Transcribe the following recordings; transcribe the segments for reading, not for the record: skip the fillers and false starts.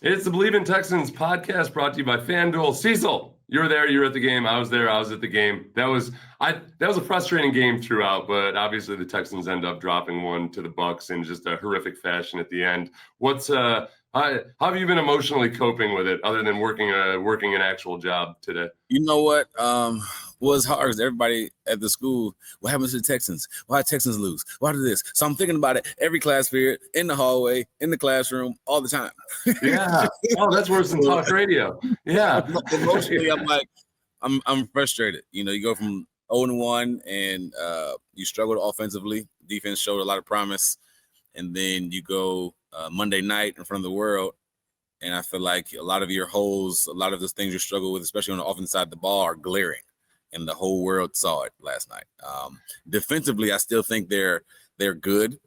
It's the Believe in Texans podcast brought to you by FanDuel. Cecil, you were there. You were at the game. I was there. I was at the game. That was a frustrating game throughout, but obviously the Texans end up dropping one to the Bucs in just a horrific fashion at the end. How have you been emotionally coping with it, other than working an actual job today? You know what? Was hard because everybody at the school, what happens to the Texans? Why did Texans lose? Why did this? So I'm thinking about it every class period, in the hallway, in the classroom, all the time. Yeah. Oh, that's worse than talk radio. Yeah. Emotionally, I'm frustrated. You know, you go from 0-1 and you struggled offensively. Defense showed a lot of promise. And then you go Monday night in front of the world. And I feel like a lot of your holes, a lot of the things you struggle with, especially on the offense side of the ball, are glaring. And the whole world saw it last night. Defensively, I still think they're good.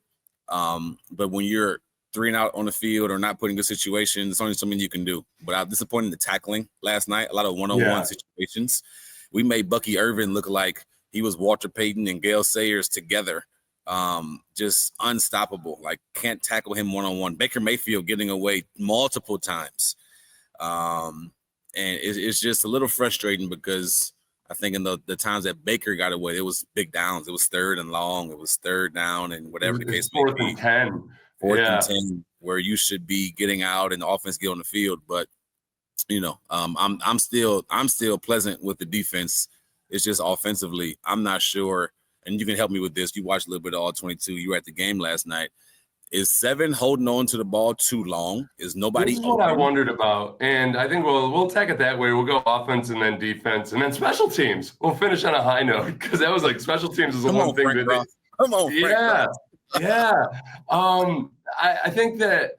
But when you're 3-and-out on the field or not putting good situations, it's only something you can do. But I was disappointed in the tackling last night. A lot of one-on-one situations. We made Bucky Irvin look like he was Walter Payton and Gale Sayers together. Just unstoppable. Like, can't tackle him one-on-one. Baker Mayfield getting away multiple times. And it's just a little frustrating because I think in the times that Baker got away, it was big downs. It was 3rd and long. It was 3rd down and whatever the case may be. 4th and 10. 4th and 10, where you should be getting out and the offense get on the field. But, you know, I'm still pleasant with the defense. It's just offensively, I'm not sure. And you can help me with this. You watched a little bit of all 22. You were at the game last night. Is 7 holding on to the ball too long? Is nobody? This is what I wondered about, and I think we'll take it that way. We'll go offense and then defense and then special teams. We'll finish on a high note because that was like special teams is the one thing that. Come on, Frank. Yeah. I think that.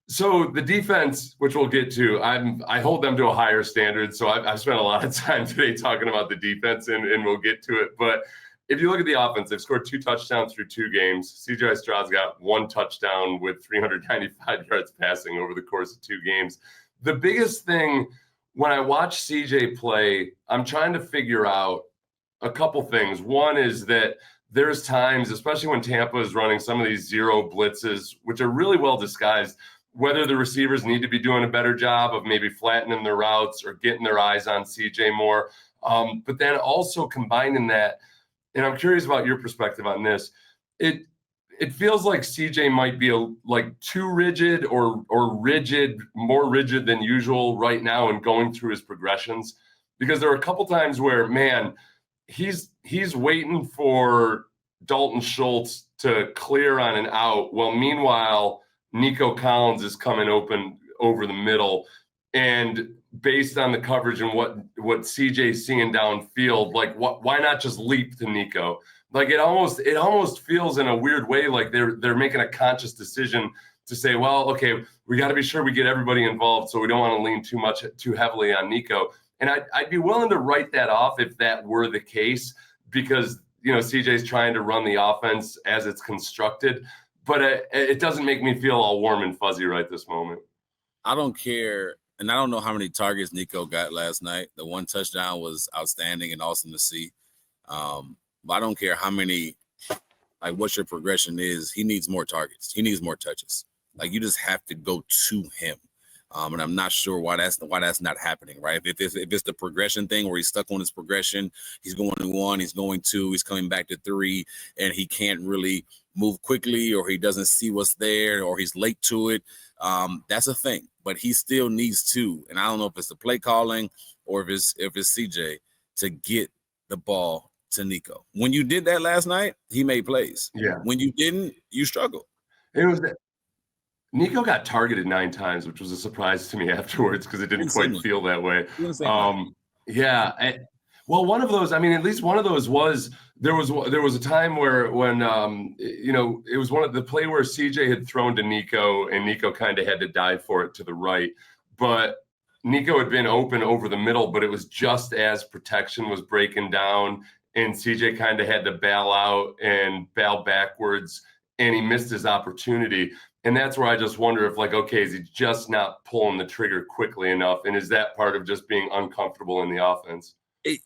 So the defense, which we'll get to, I hold them to a higher standard. So I've spent a lot of time today talking about the defense, and we'll get to it, but. If you look at the offense, they've scored 2 touchdowns through 2 games. CJ Stroud's got 1 touchdown with 395 yards passing over the course of 2 games. The biggest thing when I watch CJ play, I'm trying to figure out a couple things. One is that there's times, especially when Tampa is running some of these zero blitzes, which are really well disguised, whether the receivers need to be doing a better job of maybe flattening their routes or getting their eyes on CJ more. But then also combining that, and I'm curious about your perspective on this. It feels like CJ might be too rigid or rigid, more rigid than usual right now in going through his progressions, because there are a couple times where, man, he's waiting for Dalton Schultz to clear on an out. Well, meanwhile, Nico Collins is coming open over the middle, and based on the coverage and what CJ's seeing downfield, like why not just leap to Nico? Like it almost feels in a weird way like they're making a conscious decision to say, well, okay, we got to be sure we get everybody involved, so we don't want to lean too heavily on Nico. And I'd be willing to write that off if that were the case, because CJ's trying to run the offense as it's constructed, but it doesn't make me feel all warm and fuzzy right this moment. I don't care. And I don't know how many targets Nico got last night. The 1 touchdown was outstanding and awesome to see. But I don't care how many, like what your progression is. He needs more targets. He needs more touches. Like you just have to go to him. And I'm not sure why that's not happening, right? If it's the progression thing where he's stuck on his progression, he's going to 1, he's going 2, he's coming back to 3, and he can't really move quickly, or he doesn't see what's there, or he's late to it. That's a thing, but he still needs to, and I don't know if it's the play calling or if it's CJ to get the ball to Nico. When you did that last night, he made plays. Yeah. When you didn't, you struggled. It was Nico got targeted 9 times, which was a surprise to me afterwards because it didn't quite feel that way. Well, one of those, at least one of those was there was a time when it was one of the play where CJ had thrown to Nico and Nico kind of had to dive for it to the right, but Nico had been open over the middle, but it was just as protection was breaking down and CJ kind of had to bail out and bail backwards, and he missed his opportunity. And that's where I just wonder if, okay, is he just not pulling the trigger quickly enough? And is that part of just being uncomfortable in the offense?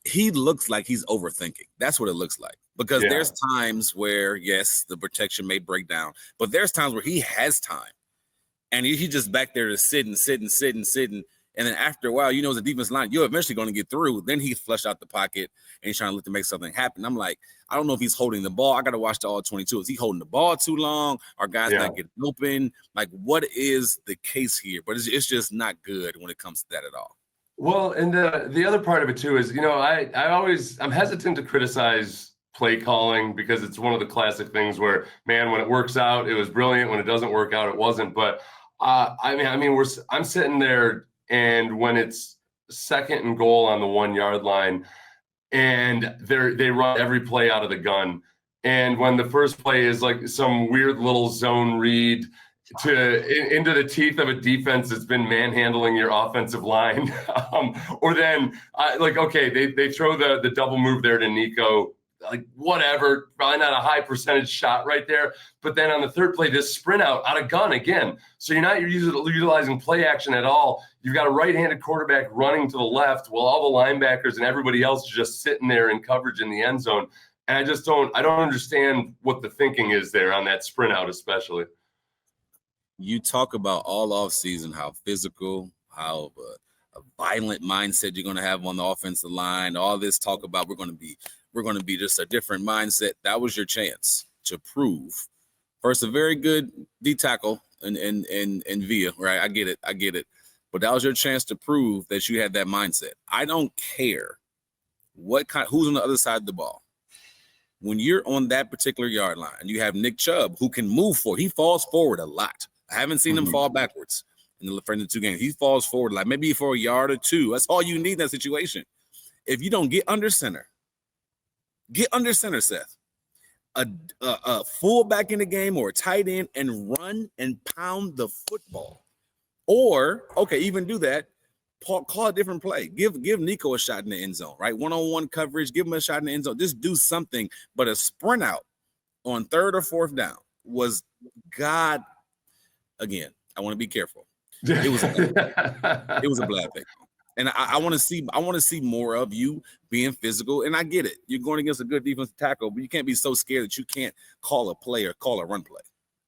He looks like he's overthinking. That's what it looks like. Because there's times where, yes, the protection may break down, but there's times where he has time And he just back there to sitting. And then after a while, you know, as a defense line, you're eventually going to get through. Then he flushed out the pocket and he's trying to look to make something happen. I'm like, I don't know if he's holding the ball. I got to watch the all 22. Is he holding the ball too long? Are guys not getting open? Like, what is the case here? But it's just not good when it comes to that at all. Well, and the other part of it too is, you know, I'm hesitant to criticize play calling because it's one of the classic things where, man, when it works out, it was brilliant. When it doesn't work out, it wasn't. But I'm sitting there, and when it's 2nd and goal on the 1 yard line, and they run every play out of the gun, and when the first play is like some weird little zone read into the teeth of a defense that's been manhandling your offensive line, or then they throw the double move there to Nico. Like, whatever, probably not a high percentage shot right there. But then on the third play, this sprint out of gun again. So you're not utilizing play action at all. You've got a right-handed quarterback running to the left while all the linebackers and everybody else is just sitting there in coverage in the end zone. And I don't understand what the thinking is there on that sprint out, especially. You talk about all offseason how physical, how a violent mindset you're going to have on the offensive line. All this talk about we're going to be just a different mindset. That was your chance to prove. First, a very good D tackle in Villa, right? I get it. But that was your chance to prove that you had that mindset. I don't care who's on the other side of the ball. When you're on that particular yard line and you have Nick Chubb who can move forward, he falls forward a lot. I haven't seen him fall backwards in the 2 games. He falls forward like maybe for a yard or two. That's all you need in that situation. If you don't get under center, Seth. A fullback in the game or a tight end and run and pound the football. Or, okay, even do that. Call a different play. Give Nico a shot in the end zone, right? One-on-one coverage. Give him a shot in the end zone. Just do something. But a sprint out on 3rd or 4th down was God. Again, I want to be careful. It was a bad thing. And I want to see more of you being physical. And I get it. You're going against a good defensive tackle, but you can't be so scared that you can't call a play or call a run play.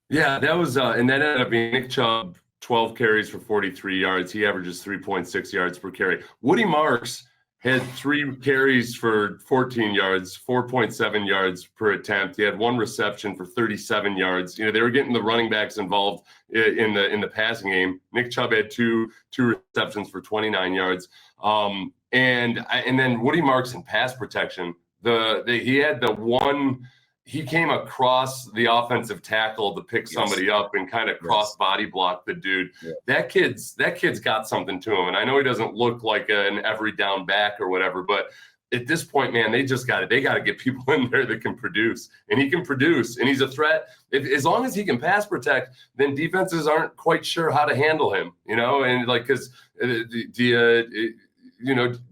Yeah, that was and that ended up being Nick Chubb, 12 carries for 43 yards. He averages 3.6 yards per carry. Woody Marks had 3 carries for 14 yards, 4.7 yards per attempt. He had 1 reception for 37 yards. You know, they were getting the running backs involved in the passing game. Nick Chubb had two receptions for 29 yards. And then Woody Marks in pass protection. He had the one. He came across the offensive tackle to pick somebody up and kind of cross body block the dude. Yeah. That kid's got something to him. And I know he doesn't look like an every down back or whatever, but at this point, man, they got to get people in there that can produce, and he can produce, and he's a threat. As long as he can pass protect, then defenses aren't quite sure how to handle him, you know, and because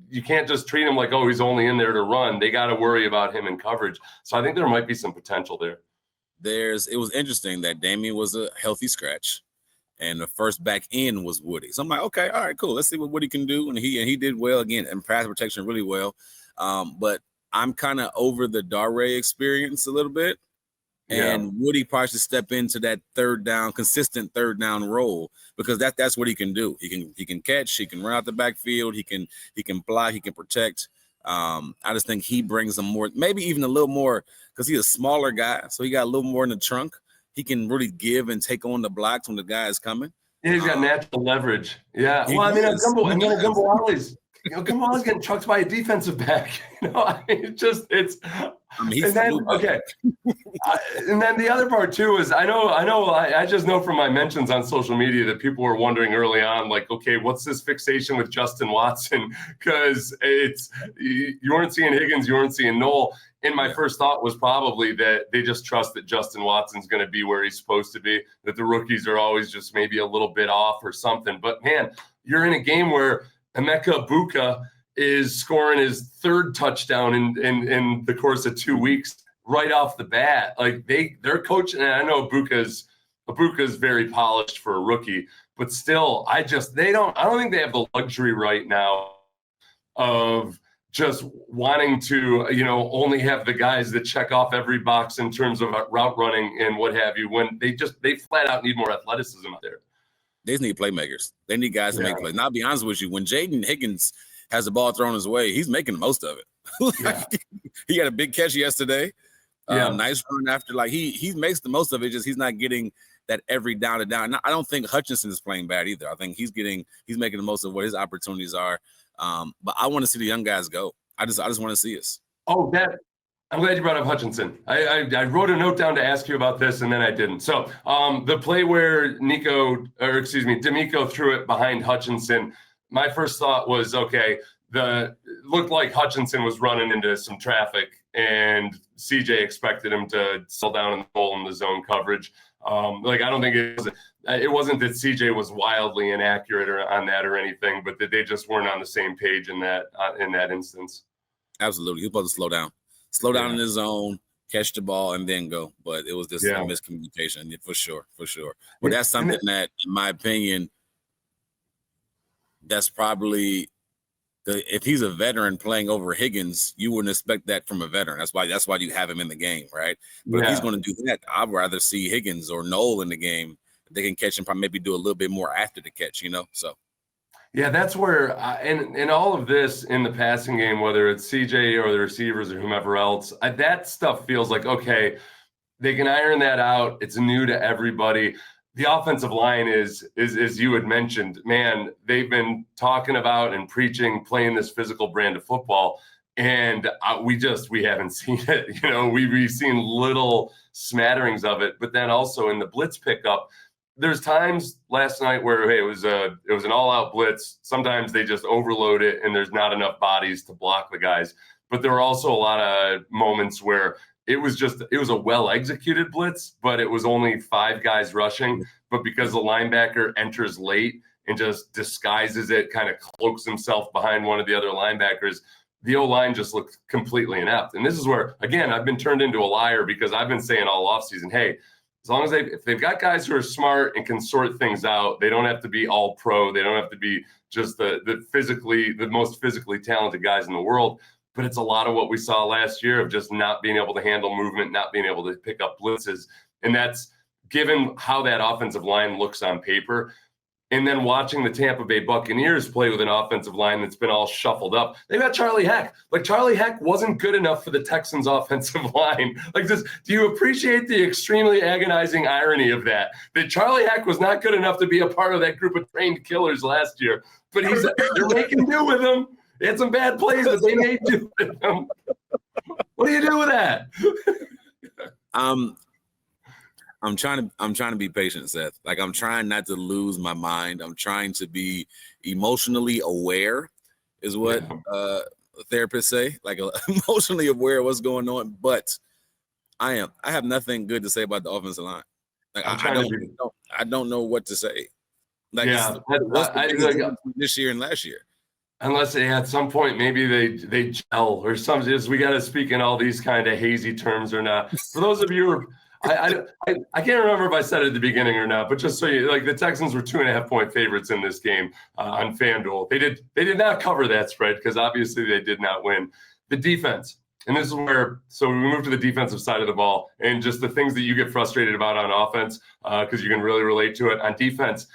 you can't just treat him like, oh, he's only in there to run. They got to worry about him in coverage. So I think there might be some potential there. It was interesting that Damian was a healthy scratch and the first back in was Woody. So I'm like, okay, all right, cool. Let's see what Woody can do. And he did well again and pass protection really well. But I'm kind of over the Dare experience a little bit. And Woody probably should step into that consistent third down role, because that's what he can do. He can catch, he can run out the backfield, he can block, he can protect. I just think he brings them more, maybe even a little more, because he's a smaller guy, so he got a little more in the trunk. He can really give and take on the blocks when the guy is coming. Yeah, he's got natural leverage. Yeah. Well, I mean, Gumbo Wally's getting trucked by a defensive back. You know, I mean, okay. And then the other part too is I just know from my mentions on social media that people were wondering early on, like, okay, what's this fixation with Justin Watson? Because you weren't seeing Higgins, you weren't seeing Noel. And my first thought was probably that they just trust that Justin Watson's going to be where he's supposed to be, that the rookies are always just maybe a little bit off or something. But man, you're in a game where Emeka Buka is scoring his 3rd touchdown in the course of 2 weeks right off the bat. Like they're coaching, and I know Buka's very polished for a rookie, but still, I don't think they have the luxury right now of just wanting to, only have the guys that check off every box in terms of route running and what have you, when they flat out need more athleticism out there. They just need playmakers. They need guys to make plays. And I'll be honest with you, when Jaden Higgins has the ball thrown his way, he's making the most of it. He had a big catch yesterday. Nice run after. Like he makes the most of it. Just he's not getting that every down to down. I don't think Hutchinson is playing bad either. I think he's making the most of what his opportunities are. But I want to see the young guys go. I just want to see us. Oh, I'm glad you brought up Hutchinson. I wrote a note down to ask you about this, and then I didn't. So the play where D'Amico threw it behind Hutchinson, my first thought was, okay, looked like Hutchinson was running into some traffic, and CJ expected him to settle down in the hole in the zone coverage. I don't think it wasn't that CJ was wildly inaccurate on that or anything, but that they just weren't on the same page in that instance. Absolutely. He was supposed to slow down in his zone, catch the ball, and then go. But it was just a miscommunication for sure. But that's something that, in my opinion, that's probably if he's a veteran playing over Higgins, you wouldn't expect that from a veteran. That's why you have him in the game, right? But if he's going to do that, I'd rather see Higgins or Noel in the game. They can catch him, probably maybe do a little bit more after the catch, So. Yeah, that's where, in all of this in the passing game, whether it's CJ or the receivers or whomever else, that stuff feels like, okay, they can iron that out. It's new to everybody. The offensive line is as you had mentioned, man, they've been talking about and preaching playing this physical brand of football, and we haven't seen it. We've seen little smatterings of it, but then also in the blitz pickup, there's times last night where, hey, it was an all-out blitz. Sometimes they just overload it, and there's not enough bodies to block the guys. But there were also a lot of moments where it was a well-executed blitz, but it was only 5 guys rushing. But because the linebacker enters late and just disguises it, kind of cloaks himself behind one of the other linebackers, the O-line just looked completely inept. And this is where, again, I've been turned into a liar because I've been saying all offseason, hey, as long as if they've got guys who are smart and can sort things out, they don't have to be all pro. They don't have to be just the most physically talented guys in the world. But it's a lot of what we saw last year of just not being able to handle movement, not being able to pick up blitzes. And that's given how that offensive line looks on paper. And then watching the Tampa Bay Buccaneers play with an offensive line that's been all shuffled up. They've got Charlie Heck. Charlie Heck wasn't good enough for the Texans offensive line. Do you appreciate the extremely agonizing irony of that? That Charlie Heck was not good enough to be a part of that group of trained killers last year. But they're making do with him. They had some bad plays, but they made do with him. What do you do with that? I'm trying to be patient, Seth. I'm trying not to lose my mind. I'm trying to be emotionally aware, is what therapists say. Emotionally aware of what's going on. But I have nothing good to say about the offensive line. I don't know what to say. This year and last year. Unless at some point maybe they gel or something. We got to speak in all these kind of hazy terms or not. For those of you who I can't remember if I said it at the beginning or not, but just so you the Texans were 2.5-point favorites in this game on FanDuel. They did not cover that spread because obviously they did not win. The defense, and this is where we move to the defensive side of the ball and just the things that you get frustrated about on offense because you can really relate to it on defense.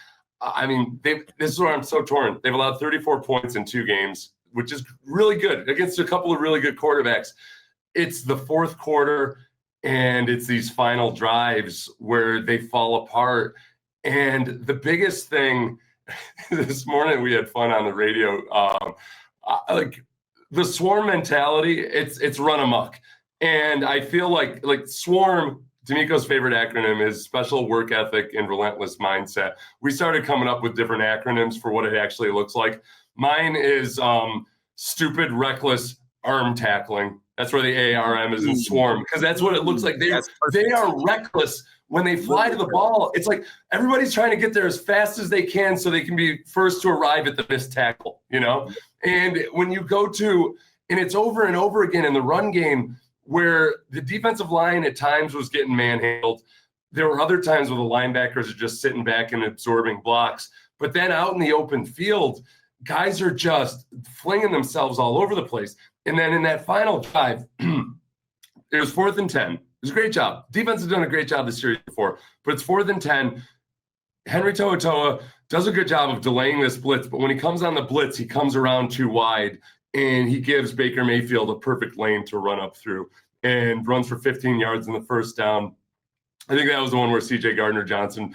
This is where I'm so torn. They've allowed 34 points in 2 games, which is really good against a couple of really good quarterbacks. It's the fourth quarter. And it's these final drives where they fall apart. And the biggest thing this morning, we had fun on the radio. The swarm mentality, it's run amok. And I feel like swarm, D'Amico's favorite acronym is special work ethic and relentless mindset. We started coming up with different acronyms for what it actually looks like. Mine is stupid, reckless arm tackling. That's where the ARM is in swarm, because that's what it looks like. They are reckless when they fly to the ball. It's like everybody's trying to get there as fast as they can so they can be first to arrive at the missed tackle, And when you go to, and it's over and over again in the run game where the defensive line at times was getting manhandled. There were other times where the linebackers are just sitting back and absorbing blocks. But then out in the open field, guys are just flinging themselves all over the place. And then in that final drive, it was 4th and 10. It was a great job. Defense has done a great job this series before, but it's 4th and 10. Henry To'oTo'o does a good job of delaying this blitz, but when he comes on the blitz, he comes around too wide, and he gives Baker Mayfield a perfect lane to run up through and runs for 15 yards in the first down. I think that was the one where CJ Gardner-Johnson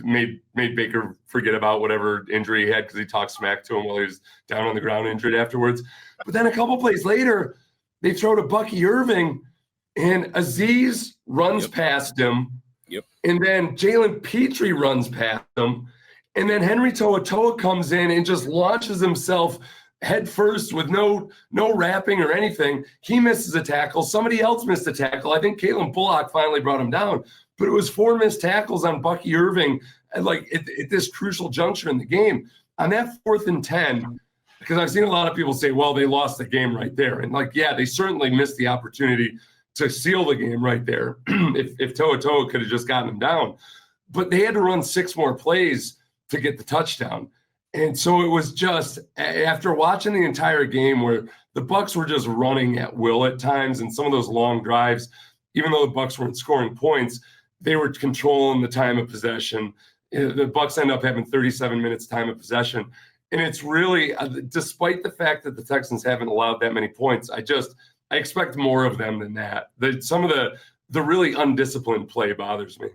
made Baker forget about whatever injury he had because he talked smack to him while he was down on the ground injured afterwards. But then a couple plays later, they throw to Bucky Irving, and Azeez runs past him. Yep. And then Jalen Petrie runs past him. And then Henry To'oTo'o comes in and just launches himself head first with no wrapping or anything. He misses a tackle. Somebody else missed a tackle. I think Caitlin Bullock finally brought him down. But it was 4 missed tackles on Bucky Irving at this crucial juncture in the game. On that 4th and 10, because I've seen a lot of people say, well, they lost the game right there. And they certainly missed the opportunity to seal the game right there if To'oTo'o could have just gotten him down. But they had to run 6 more plays to get the touchdown. And so it was just, after watching the entire game where the Bucs were just running at will at times, and some of those long drives, even though the Bucs weren't scoring points, they were controlling the time of possession. The Bucs end up having 37 minutes time of possession. And it's really, despite the fact that the Texans haven't allowed that many points, I expect more of them than that. Some of the really undisciplined play bothers me.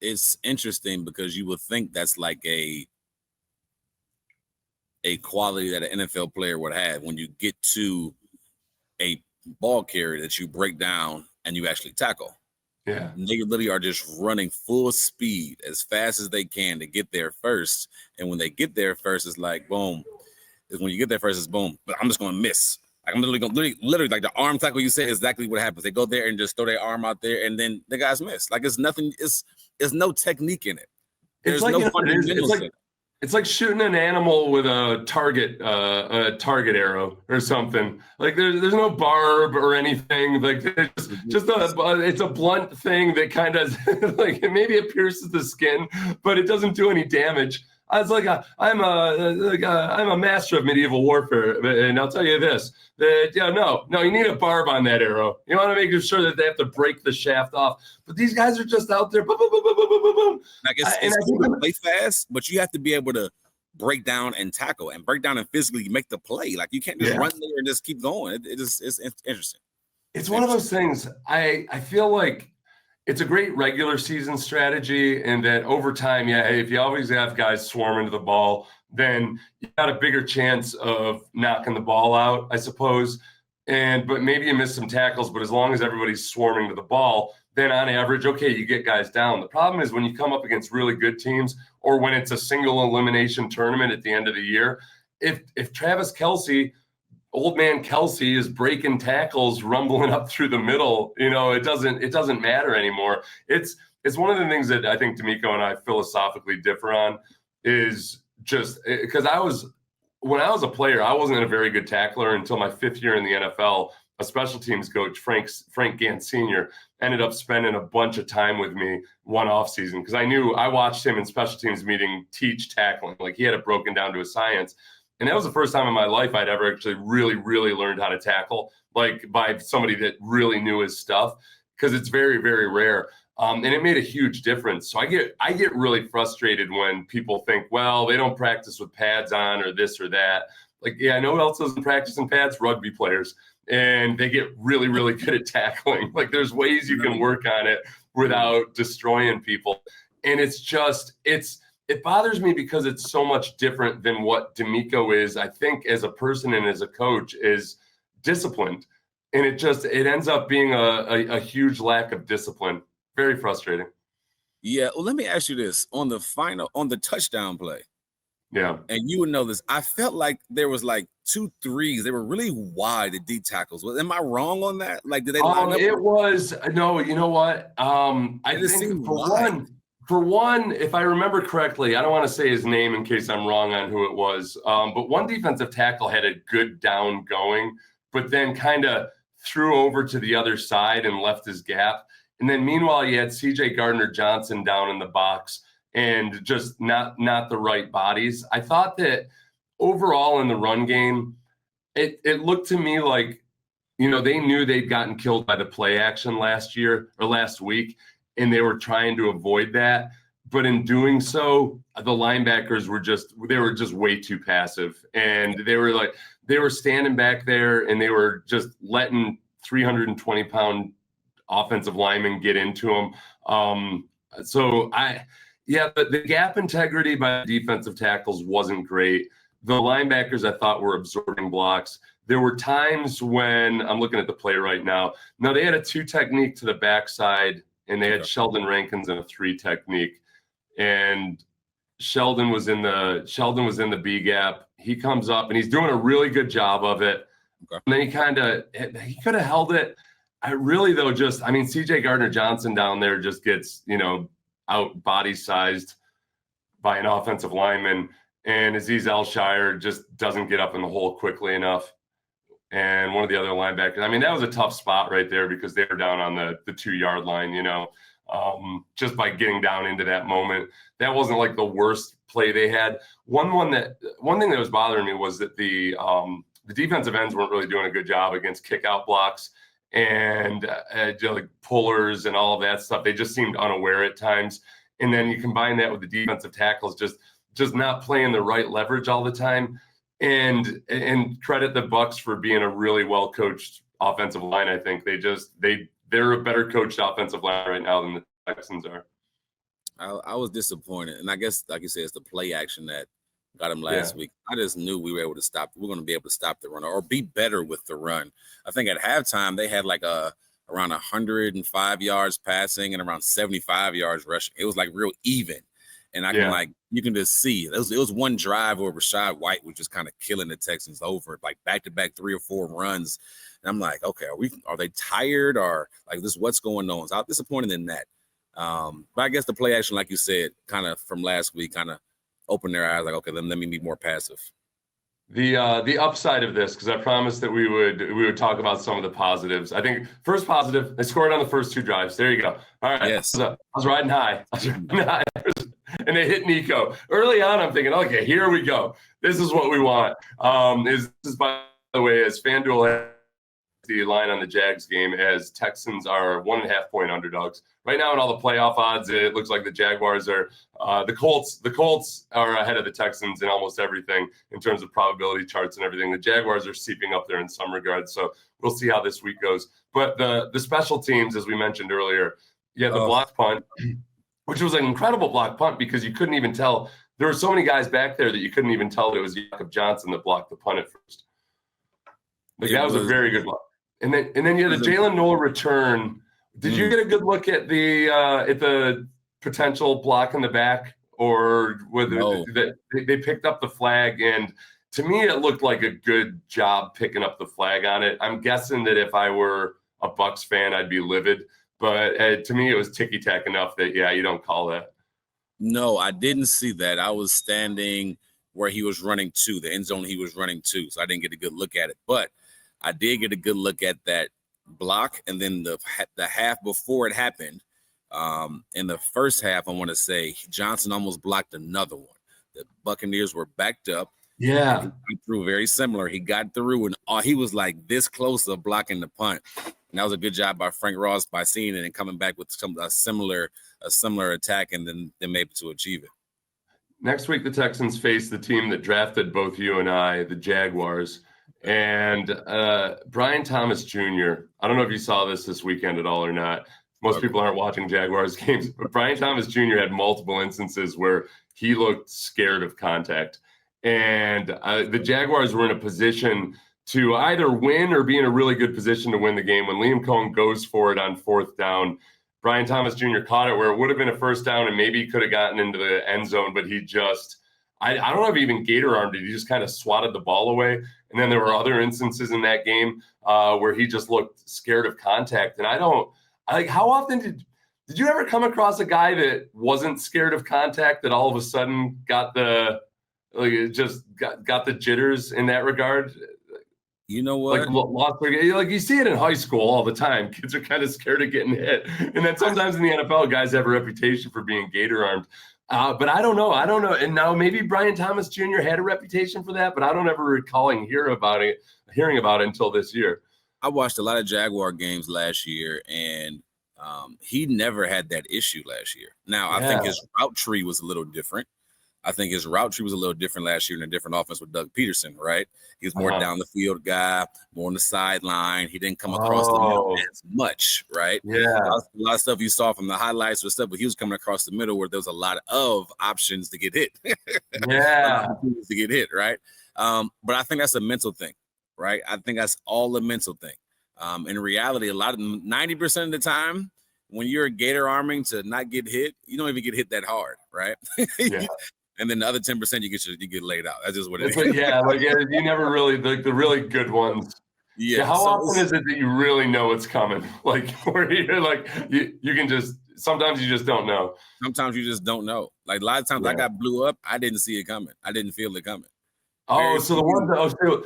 It's interesting because you would think that's like a quality that an NFL player would have when you get to a ball carrier that you break down and you actually tackle. Yeah. And they literally are just running full speed as fast as they can to get there first. And when they get there first, it's like, boom. When you get there first, it's boom. But I'm just going to miss. Like I'm literally like the arm tackle you said is exactly what happens. They go there and just throw their arm out there, and then the guys miss. Like it's nothing. It's no technique in it. There's no fundamentals in it. It's like shooting an animal with a target arrow or something. Like there's no barb or anything. Like it's just it's a blunt thing that kind of like maybe it pierces the skin, but it doesn't do any damage. I was like, I'm a master of medieval warfare, and I'll tell you this: that no, you need a barb on that arrow. You want to make sure that they have to break the shaft off. But these guys are just out there, boom, boom, boom, boom, boom, boom, boom. Like it's cool to play fast, but you have to be able to break down and tackle, and break down and physically make the play. Like you can't just run there and just keep going. It's interesting. It's one of those things. I feel like it's a great regular season strategy, and that over time, if you always have guys swarming to the ball, then you got a bigger chance of knocking the ball out, I suppose. But maybe you miss some tackles, but as long as everybody's swarming to the ball, then on average, okay, you get guys down. The problem is when you come up against really good teams, or when it's a single elimination tournament at the end of the year, if Travis Kelce, old man Kelce, is breaking tackles, rumbling up through the middle, it doesn't matter anymore. It's one of the things that I think D'Amico and I philosophically differ on, is just because when I was a player, I wasn't a very good tackler until my 5th year in the NFL. A special teams coach, Frank Gant Sr., ended up spending a bunch of time with me one off season because I watched him in special teams meeting teach tackling. Like he had it broken down to a science. And that was the first time in my life I'd ever actually really, really learned how to tackle, like by somebody that really knew his stuff, because it's very, very rare. And it made a huge difference. So I get really frustrated when people think, well, they don't practice with pads on or this or that. Like, I know who else doesn't practice in pads? Rugby players. And they get really, really good at tackling. Like there's ways you can work on it without destroying people. And it bothers me because it's so much different than what D'Amico is, I think, as a person and as a coach, is disciplined. And it ends up being a huge lack of discipline. Very frustrating. Yeah. Well, let me ask you this. On the touchdown play. Yeah. And you would know this. I felt like there was like 2 threes. They were really wide, the D tackles. Am I wrong on that? Like, did they line up? It was, no, you know what? I think for one, if I remember correctly, I don't want to say his name in case I'm wrong on who it was, but one defensive tackle had a good down going, but then kind of threw over to the other side and left his gap. And then meanwhile, you had CJ Gardner-Johnson down in the box and just not the right bodies. I thought that overall in the run game, it looked to me like, they knew they'd gotten killed by the play action last week, and they were trying to avoid that. but in doing so, the linebackers were just way too passive, and they were standing back there and they were just letting 320-pound offensive linemen get into them. But the gap integrity by the defensive tackles wasn't great. The linebackers, I thought, were absorbing blocks. There were times when I'm looking at the play right now. No, they had a 2 technique to the backside, and they had Sheldon Rankins in a 3 technique. And Sheldon was in the B gap. He comes up and he's doing a really good job of it. Okay. And then he could have held it. CJ Gardner-Johnson down there just gets, out body sized by an offensive lineman. And Azeez Al-Shaair just doesn't get up in the hole quickly enough. And one of the other linebackers, that was a tough spot right there because they were down on the 2-yard line, just by getting down into that moment. That wasn't like the worst play they had. One thing that was bothering me was that the defensive ends weren't really doing a good job against kick out blocks and like pullers and all of that stuff. They just seemed unaware at times. And then you combine that with the defensive tackles just not playing the right leverage all the time. And credit the Bucs for being a really well coached offensive line. I think they're a better coached offensive line right now than the Texans are. I was disappointed, and I guess, like you said, it's the play action that got him last week. I just knew we were able to stop. We're going to be able to stop the run or be better with the run. I think at halftime they had like around 105 yards passing and around 75 yards rushing. It was like real even. And you can just see it was one drive where Rachaad White was just kind of killing the Texans over, like back-to-back 3 or 4 runs. And I'm like, okay, are they tired or like this? What's going on? So I was disappointed in that. But I guess the play action, like you said, kind of from last week, kind of opened their eyes. Like, okay, then let me be more passive. The upside of this, because I promised that we would talk about some of the positives. I think first positive, they scored on the first 2 drives. There you go. All right. Yes. I was riding high. And they hit Nico. Early on, I'm thinking, okay, here we go. This is what we want. This is, by the way, as FanDuel has the line on the Jags game, as Texans are 1.5-point underdogs. Right now in all the playoff odds, it looks like the Jaguars are the Colts are ahead of the Texans in almost everything in terms of probability charts and everything. The Jaguars are seeping up there in some regards. So we'll see how this week goes. But the special teams, as we mentioned earlier, the block punt, which was an incredible block punt because you couldn't even tell. There were so many guys back there that you couldn't even tell that it was Jacob Johnson that blocked the punt at first. That was a very good block. And then you had the Jalen Noel return. Did you get a good look at the potential block in the back, or whether they picked up the flag? And to me, it looked like a good job picking up the flag on it. I'm guessing that if I were a Bucs fan, I'd be livid. But to me, it was ticky-tack enough that, you don't call that. No, I didn't see that. I was standing where he was running to, the end zone he was running to, so I didn't get a good look at it. But I did get a good look at that block, and then the half before it happened, in the first half, I want to say, Johnson almost blocked another one. The Buccaneers were backed up. Yeah. He threw very similar. He got through, and he was like this close to blocking the punt. And that was a good job by Frank Ross by seeing it and coming back with a similar attack and then able to achieve it. Next week, the Texans face the team that drafted both you and I, the Jaguars. And Brian Thomas Jr., I don't know if you saw this weekend at all or not. Most people aren't watching Jaguars games, but Brian Thomas Jr. had multiple instances where he looked scared of contact. And the Jaguars were in a position to either win or be in a really good position to win the game. When Liam Cohen goes for it on 4th down, Brian Thomas Jr. caught it where it would have been a first down and maybe he could have gotten into the end zone, but he just, I don't know if he even gator armed it. He just kind of swatted the ball away. And then there were other instances in that game where he just looked scared of contact. And how often did you ever come across a guy that wasn't scared of contact that all of a sudden got the jitters in that regard? You know what? Like you see it in high school all the time. Kids are kind of scared of getting hit. And then sometimes in the NFL, guys have a reputation for being gator armed. But I don't know. And now maybe Brian Thomas Jr. had a reputation for that, but I don't ever recall hearing about it until this year. I watched a lot of Jaguar games last year, and He never had that issue last year. Now, I think his route tree was a little different. I think his route tree was a little different last year in a different offense with Doug Peterson, right? He was more down the field guy, more on the sideline. He didn't come across the middle as much, right? Yeah. A lot of stuff you saw from the highlights or stuff, but he was coming across the middle where there was a lot of options to get hit. To get hit, right? But I think that's a mental thing, right? I think that's all a mental thing. In reality, 90% of the time, when you're gator arming to not get hit, you don't even get hit that hard, right? Yeah. And then the other 10% you get laid out. That's just what it is. Yeah, like you never really the really good ones. Yeah. How often is it that you really know it's coming? Like where you're like you can just sometimes you just don't know. Sometimes you just don't know. Like a lot of times I got blew up, I didn't see it coming. I didn't feel it coming. So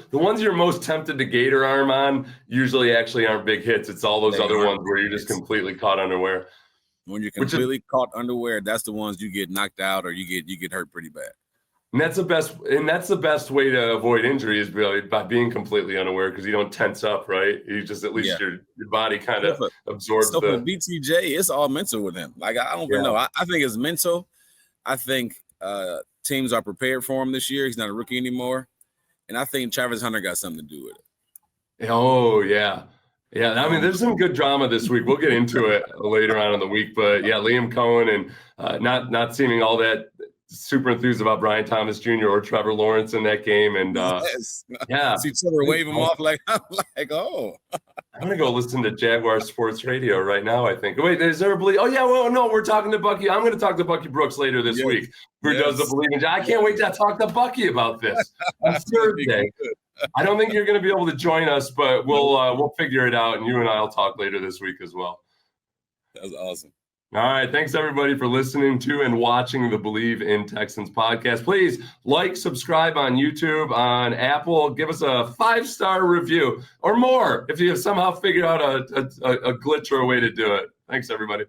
the ones you're most tempted to gator arm on usually actually aren't big hits. It's all those other ones where you're just completely caught unaware. When you're completely caught unaware, that's the ones you get knocked out or you get hurt pretty bad. And that's the best way to avoid injury is really by being completely unaware because you don't tense up, right? You just at least your body kind of absorbs so for BTJ, it's all mental with him. Like I don't even know. I think it's mental. I think teams are prepared for him this year. He's not a rookie anymore. And I think Travis Hunter got something to do with it. Oh, yeah. Yeah, I mean, there's some good drama this week. We'll get into it later on in the week. But, yeah, Liam Cohen and not seeming all that super enthused about Brian Thomas Jr. or Trevor Lawrence in that game. And, see Trevor wave him off like, I'm going to go listen to Jaguar Sports Radio right now, I think. Wait, is there a believe? Oh, yeah, well, no, we're talking to Bucky. I'm going to talk to Bucky Brooks later this week, who does the believing. I can't wait to talk to Bucky about this on Thursday. I don't think you're going to be able to join us, but we'll figure it out, and you and I will talk later this week as well. That was awesome. All right. Thanks, everybody, for listening to and watching the Believe in Texans podcast. Please like, subscribe on YouTube, on Apple. Give us a 5-star review or more if you have somehow figured out a glitch or a way to do it. Thanks, everybody.